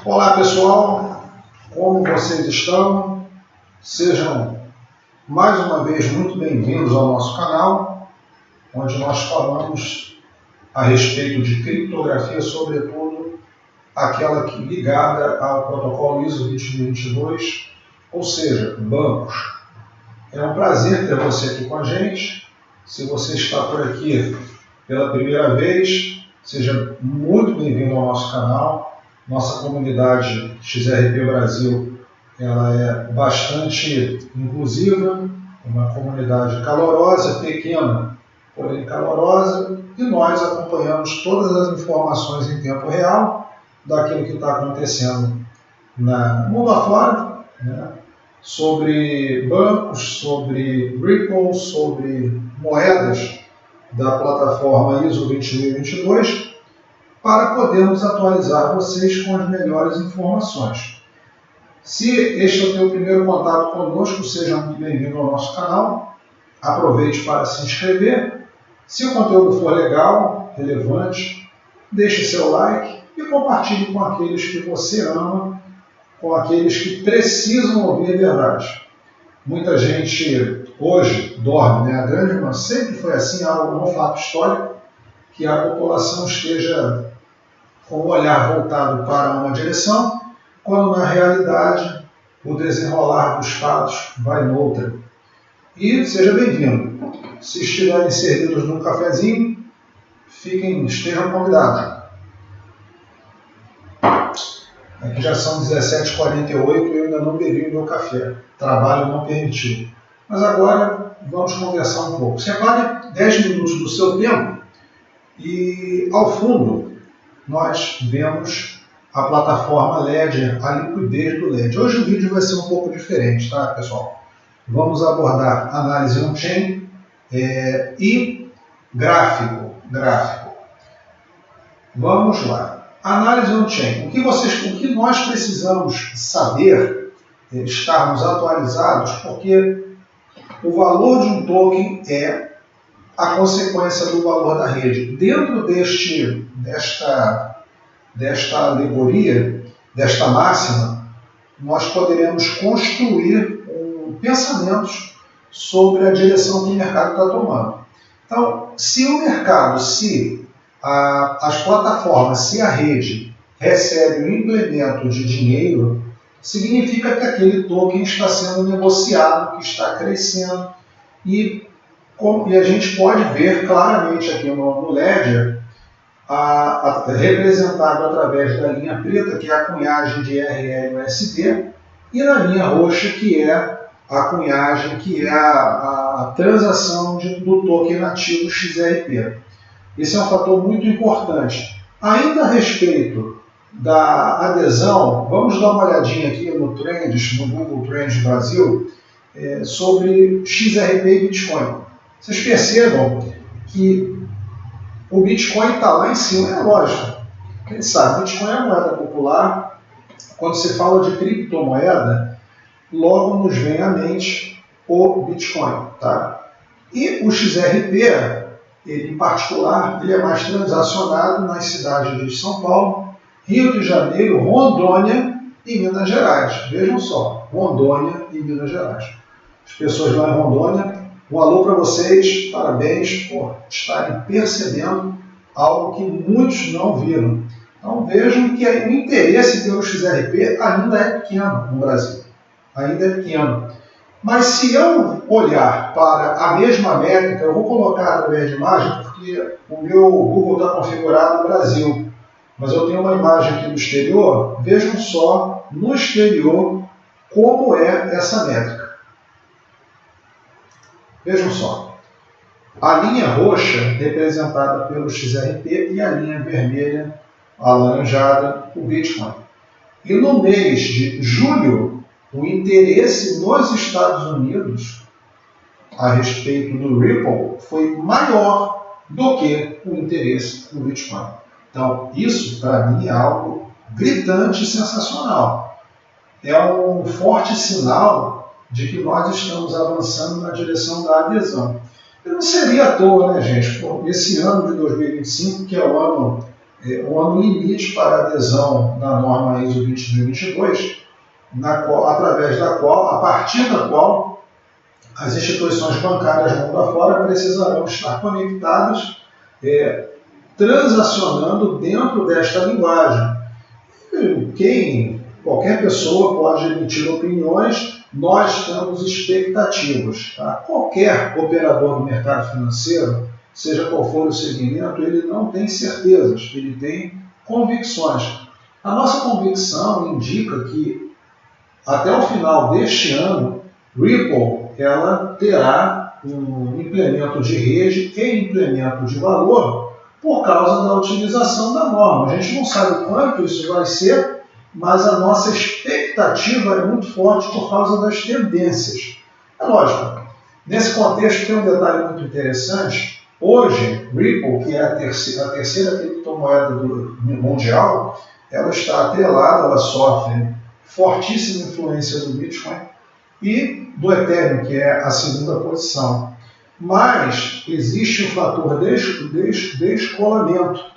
Olá pessoal, como vocês estão? Sejam mais uma vez muito bem-vindos ao nosso canal, onde nós falamos a respeito de criptografia, sobretudo aquela ligada ao protocolo ISO 20022, ou seja, bancos. É um prazer ter você aqui com a gente. Se você está por aqui pela primeira vez, seja muito bem-vindo ao nosso canal. Nossa comunidade XRP Brasil ela é bastante inclusiva, uma comunidade calorosa, pequena, porém calorosa, e nós acompanhamos todas as informações em tempo real daquilo que está acontecendo no mundo afora, né? Sobre bancos, sobre Ripple, sobre moedas da plataforma ISO 20022, para podermos atualizar vocês com as melhores informações. Se este é o teu primeiro contato conosco, seja muito bem-vindo ao nosso canal. Aproveite para se inscrever. Se o conteúdo for legal, relevante, deixe seu like e compartilhe com aqueles que você ama, com aqueles que precisam ouvir a verdade. Muita gente hoje dorme, né? A grande maioria sempre foi assim, algo não fato histórico, que a população esteja com o olhar voltado para uma direção, quando na realidade o desenrolar dos fatos vai noutra. E seja bem-vindo. Se estiverem servidos num cafezinho, estejam convidados. Aqui já são 17h48 e eu ainda não bebi o meu café. Trabalho não permitiu. Mas agora vamos conversar um pouco. Separe 10 minutos do seu tempo e, ao fundo, nós vemos a plataforma Ledger, a liquidez do Ledger. Hoje o vídeo vai ser um pouco diferente, tá, pessoal? Vamos abordar análise on-chain e gráfico. Vamos lá. Análise on-chain. O que nós precisamos saber, estarmos atualizados, porque o valor de um token é a consequência do valor da rede. Dentro desta alegoria, desta máxima, nós poderemos construir pensamentos sobre a direção que o mercado está tomando. Então, se o mercado, as plataformas, se a rede recebe um implemento de dinheiro, significa que aquele token está sendo negociado, que está crescendo, e a gente pode ver claramente aqui no Ledger, representado através da linha preta, que é a cunhagem de RLUSD, e na linha roxa, que é a cunhagem, que é a transação do token nativo XRP. Esse é um fator muito importante. Ainda a respeito da adesão, vamos dar uma olhadinha aqui no Google Trends Brasil, sobre XRP e Bitcoin. Vocês percebam que o Bitcoin está lá em cima, é lógico. Quem sabe, Bitcoin é moeda popular. Quando se fala de criptomoeda, logo nos vem à mente o Bitcoin. Tá? E o XRP, ele, em particular, ele é mais transacionado nas cidades de São Paulo, Rio de Janeiro, Rondônia e Minas Gerais. Vejam só, Rondônia e Minas Gerais. As pessoas lá em Rondônia, um alô para vocês, parabéns por estarem percebendo algo que muitos não viram. Então vejam que o interesse pelo XRP ainda é pequeno no Brasil. Ainda é pequeno. Mas se eu olhar para a mesma métrica, eu vou colocar através de imagem, porque o meu Google está configurado no Brasil. Mas eu tenho uma imagem aqui do exterior, vejam só no exterior como é essa métrica. Vejam só, a linha roxa representada pelo XRP e a linha vermelha, alaranjada, o Bitcoin. E no mês de julho, o interesse nos Estados Unidos a respeito do Ripple foi maior do que o interesse no Bitcoin. Então, isso para mim é algo gritante e sensacional. É um forte sinal de que nós estamos avançando na direção da adesão. E não seria à toa, né, gente? Esse ano de 2025, que é o ano o ano limite para adesão da norma ISO 20022, através da qual, a partir da qual, as instituições bancárias mundo afora precisarão estar conectadas, transacionando dentro desta linguagem. Qualquer pessoa pode emitir opiniões, nós temos expectativas. Tá? Qualquer operador do mercado financeiro, seja qual for o segmento, ele não tem certezas, ele tem convicções. A nossa convicção indica que até o final deste ano, Ripple ela terá um implemento de rede e implemento de valor por causa da utilização da norma. A gente não sabe quanto isso vai ser, mas a nossa expectativa é muito forte por causa das tendências. É lógico, nesse contexto tem um detalhe muito interessante. Hoje, Ripple, que é a terceira criptomoeda mundial, ela está atrelada, ela sofre fortíssima influência do Bitcoin e do Ethereum, que é a segunda posição. Mas existe o fator descolamento.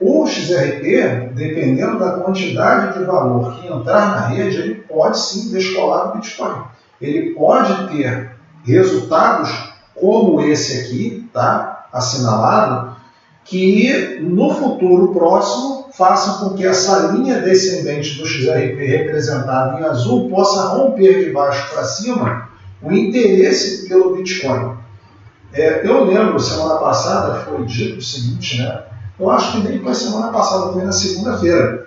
O XRP, dependendo da quantidade de valor que entrar na rede, ele pode sim descolar do Bitcoin. Ele pode ter resultados como esse aqui, tá? Assinalado, que no futuro próximo façam com que essa linha descendente do XRP representada em azul possa romper de baixo para cima o interesse pelo Bitcoin. Eu lembro, semana passada foi dito o seguinte, né? Eu acho que nem foi semana passada, foi na segunda-feira.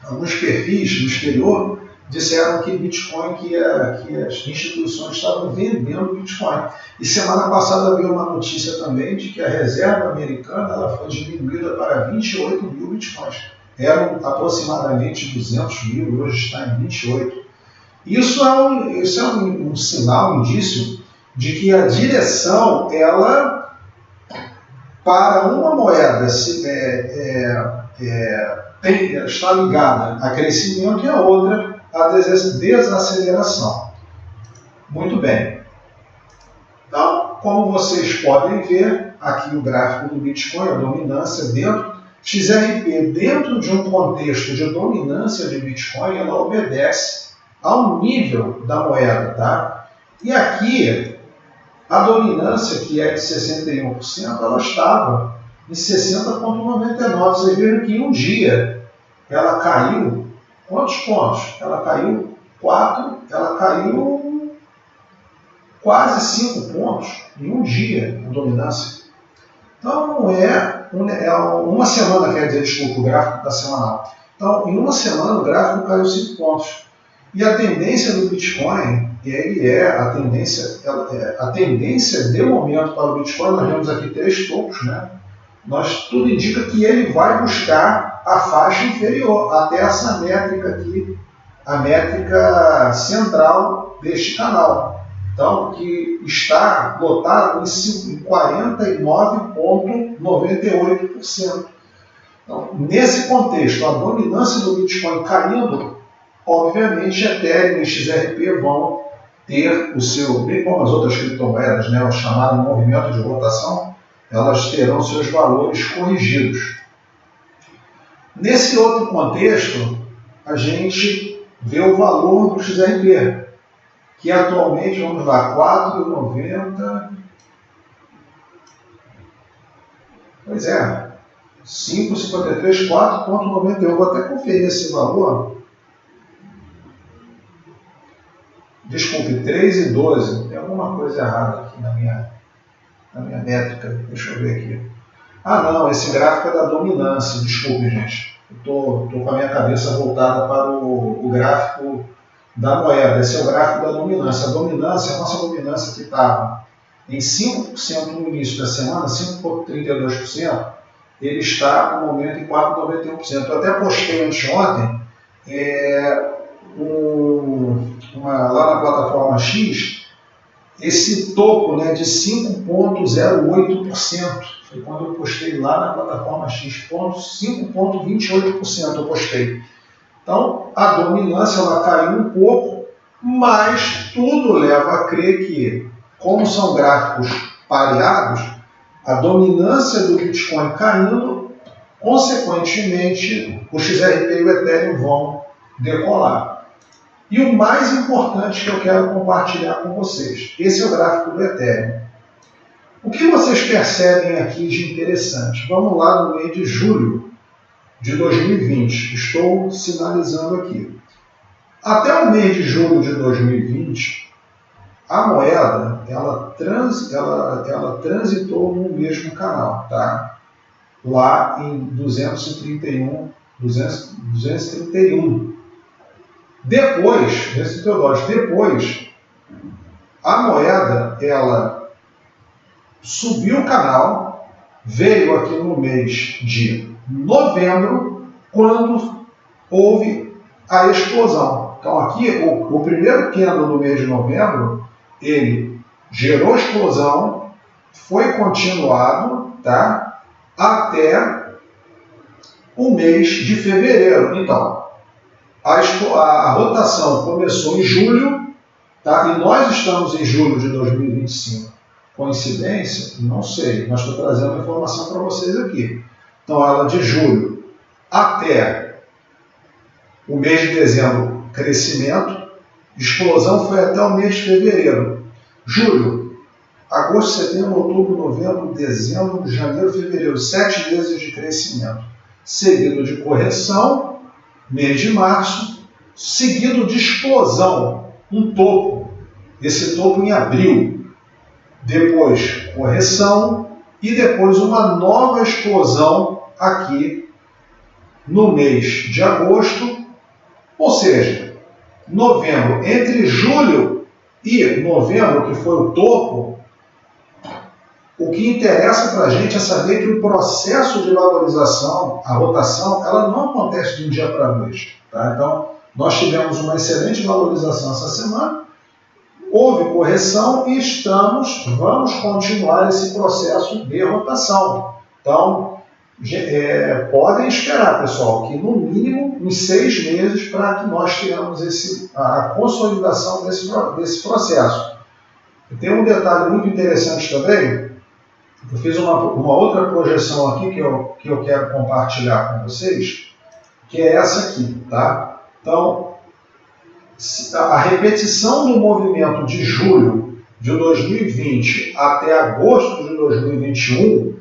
Alguns perfis no exterior disseram que Bitcoin, que as instituições estavam vendendo Bitcoin. E semana passada veio uma notícia também de que a reserva americana ela foi diminuída para 28 mil Bitcoins. Eram aproximadamente 200 mil, hoje está em 28. Isso é um sinal, um indício de que a direção, ela, para uma moeda está ligada a crescimento e a outra a desaceleração. Muito bem. Então, como vocês podem ver, aqui o gráfico do Bitcoin, a dominância XRP, dentro de um contexto de dominância de Bitcoin, ela obedece ao nível da moeda, tá? E aqui, a dominância, que é de 61%, ela estava em 60,99%. Vocês viram que em um dia ela caiu, quantos pontos? Ela caiu 4, ela caiu quase 5 pontos em um dia, a dominância. Então, uma semana, quer dizer, desculpa, o gráfico da semanal. Então, em uma semana o gráfico caiu 5 pontos. E a tendência do Bitcoin, a tendência de momento para o Bitcoin, nós vemos aqui 3 topos, né? Tudo indica que ele vai buscar a faixa inferior, até essa métrica aqui, a métrica central deste canal. Então, que está lotado em 49,98%. Então, nesse contexto, a dominância do Bitcoin caindo, obviamente, Ethereum e XRP vão ter o seu, bem como as outras criptomoedas, né, o chamado movimento de rotação, elas terão seus valores corrigidos. Nesse outro contexto, a gente vê o valor do XRP, que atualmente, vamos lá, 4,90. Pois é, 5,53, 4,91. Vou até conferir esse valor. Desculpe, 3,12. Tem alguma coisa errada aqui na minha métrica. Deixa eu ver aqui. Ah, não, esse gráfico é da dominância. Desculpe, gente. Estou com a minha cabeça voltada para o gráfico da moeda. Esse é o gráfico da dominância. A nossa dominância que estava em 5% no início da semana, 5,32%, ele está no momento em 4,91%. Eu até postei anteontem lá na plataforma X, esse topo, né, de 5,08%. Foi quando eu postei lá na plataforma X, 5,28% eu postei. Então, a dominância ela caiu um pouco, mas tudo leva a crer que, como são gráficos pareados, a dominância do Bitcoin caindo consequentemente, o XRP e o Ethereum vão decolar. E o mais importante que eu quero compartilhar com vocês, esse é o gráfico do Ethereum. O que vocês percebem aqui de interessante? Vamos lá no mês de julho de 2020. Estou sinalizando aqui. Até o mês de julho de 2020, a moeda ela transitou no mesmo canal, tá? Lá em 231. Depois, a moeda ela subiu o canal, veio aqui no mês de novembro, quando houve a explosão. Então aqui, o primeiro candle do mês de novembro, ele gerou explosão, foi continuado, tá? Até o mês de fevereiro. Então, a rotação começou em julho, tá? E nós estamos em julho de 2025. Coincidência? Não sei, mas estou trazendo a informação para vocês aqui. Então, ela de julho até o mês de dezembro, crescimento, explosão foi até o mês de fevereiro. Julho, agosto, setembro, outubro, novembro, dezembro, janeiro, fevereiro, 7 meses de crescimento. Seguido de correção, mês de março, seguido de explosão, um topo. Esse topo em abril. Depois correção e depois uma nova explosão aqui no mês de agosto, ou seja, novembro, entre julho e novembro, que foi o topo, o que interessa para a gente é saber que o processo de valorização, a rotação, ela não acontece de um dia para a noite. Tá? Então, nós tivemos uma excelente valorização essa semana, houve correção e vamos continuar esse processo de rotação. Então, podem esperar, pessoal, que no mínimo uns 6 meses para que nós tenhamos a consolidação desse processo. E tem um detalhe muito interessante também. Eu fiz uma outra projeção aqui que eu quero compartilhar com vocês, que é essa aqui, tá? Então, a repetição do movimento de julho de 2020 até agosto de 2021,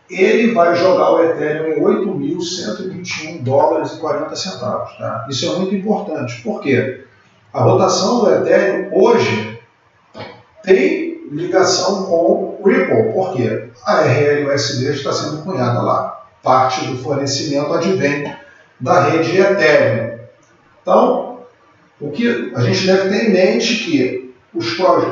ele vai jogar o Ethereum em 8.121 dólares e 40 centavos. Tá? Isso é muito importante. Por quê? A rotação do Ethereum hoje tem ligação com o Ripple. Por quê? A RLUSD está sendo cunhada lá. Parte do fornecimento advém da rede Ethereum. Então, o que a gente deve ter em mente é que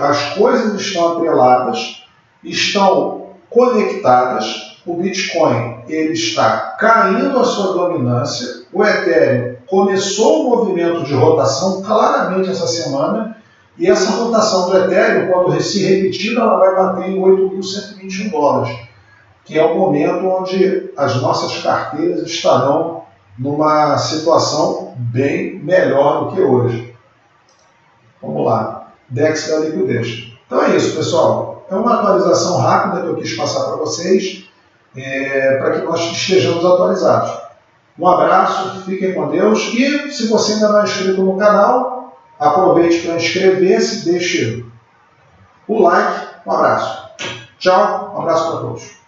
as coisas estão atreladas, estão conectadas. O Bitcoin ele está caindo a sua dominância. O Ethereum começou um movimento de rotação claramente essa semana. E essa rotação do Ethereum, quando se repetida, ela vai bater em 8.121 dólares, que é o momento onde as nossas carteiras estarão numa situação bem melhor do que hoje. Vamos lá, DEX da liquidez. Então é isso, pessoal. É uma atualização rápida que eu quis passar para vocês, para que nós estejamos atualizados. Um abraço, fiquem com Deus e se você ainda não é inscrito no canal, aproveite para inscrever-se, deixe o like. Um abraço. Tchau, um abraço para todos.